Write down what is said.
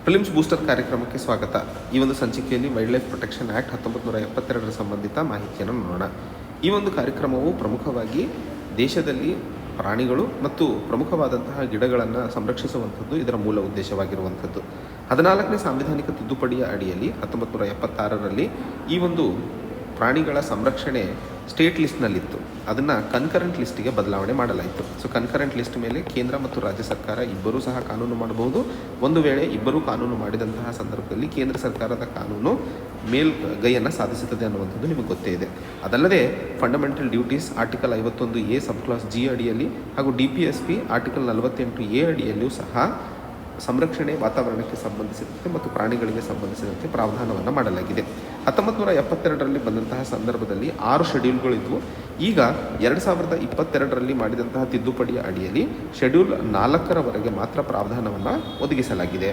Films booster ಕಾರ್ಯಕ್ರಮಕ್ಕೆ ಸ್ವಾಗತ. ಈ ಒಂದು ಸಂಚಿಕೆಯಲ್ಲಿ ವೈಲ್ಡ್ ಲೈಫ್ ಪ್ರೊಟೆಕ್ಷನ್ ಆ್ಯಕ್ಟ್ 1972ರ ಸಂಬಂಧಿತ ಮಾಹಿತಿಯನ್ನು ನೋಡೋಣ. ಈ ಒಂದು ಕಾರ್ಯಕ್ರಮವು ಪ್ರಮುಖವಾಗಿ ದೇಶದಲ್ಲಿ ಪ್ರಾಣಿಗಳು ಮತ್ತು ಪ್ರಮುಖವಾದಂತಹ ಗಿಡಗಳನ್ನು ಸಂರಕ್ಷಿಸುವಂಥದ್ದು ಇದರ ಮೂಲ ಉದ್ದೇಶವಾಗಿರುವಂಥದ್ದು. 14ನೇ ಸಾಂವಿಧಾನಿಕ ತಿದ್ದುಪಡಿಯ ಅಡಿಯಲ್ಲಿ 1976ರಲ್ಲಿ ಈ ಒಂದು ಪ್ರಾಣಿಗಳ ಸಂರಕ್ಷಣೆ ಸ್ಟೇಟ್ ಲಿಸ್ಟ್ನಲ್ಲಿತ್ತು. ಅದನ್ನು ಕನ್ಕರೆಂಟ್ ಲಿಸ್ಟಿಗೆ ಬದಲಾವಣೆ ಮಾಡಲಾಯಿತು. ಸೊ ಕನ್ಕರೆಂಟ್ ಲಿಸ್ಟ್ ಮೇಲೆ ಕೇಂದ್ರ ಮತ್ತು ರಾಜ್ಯ ಸರ್ಕಾರ ಇಬ್ಬರೂ ಸಹ ಕಾನೂನು ಮಾಡಬಹುದು. ಒಂದು ವೇಳೆ ಇಬ್ಬರೂ ಕಾನೂನು ಮಾಡಿದಂತಹ ಸಂದರ್ಭದಲ್ಲಿ ಕೇಂದ್ರ ಸರ್ಕಾರದ ಕಾನೂನು ಮೇಲ್ಗೈಯನ್ನು ಸಾಧಿಸುತ್ತದೆ ಅನ್ನುವಂಥದ್ದು ನಿಮಗೆ ಗೊತ್ತೇ ಇದೆ. ಅದಲ್ಲದೆ ಫಂಡಮೆಂಟಲ್ ಡ್ಯೂಟೀಸ್ ಆರ್ಟಿಕಲ್ 51A ಸಬ್ ಕ್ಲಾಸ್ G ಅಡಿಯಲ್ಲಿ ಹಾಗೂ DPSP ಆರ್ಟಿಕಲ್ 48A ಅಡಿಯಲ್ಲಿಯೂ ಸಹ ಸಂರಕ್ಷಣೆ ವಾತಾವರಣಕ್ಕೆ ಸಂಬಂಧಿಸಿದಂತೆ ಮತ್ತು ಪ್ರಾಣಿಗಳಿಗೆ ಸಂಬಂಧಿಸಿದಂತೆ ಪ್ರಾವಧಾನವನ್ನು ಮಾಡಲಾಗಿದೆ. 1972ರಲ್ಲಿ ಬಂದಂತಹ ಸಂದರ್ಭದಲ್ಲಿ 6 ಶೆಡ್ಯೂಲ್ಗಳಿದ್ವು. ಈಗ 2022ರಲ್ಲಿ ಮಾಡಿದಂತಹ ತಿದ್ದುಪಡಿಯ ಅಡಿಯಲ್ಲಿ ಶೆಡ್ಯೂಲ್ 4ರವರೆಗೆ ಮಾತ್ರ ಪ್ರಾವಧಾನವನ್ನು ಒದಗಿಸಲಾಗಿದೆ.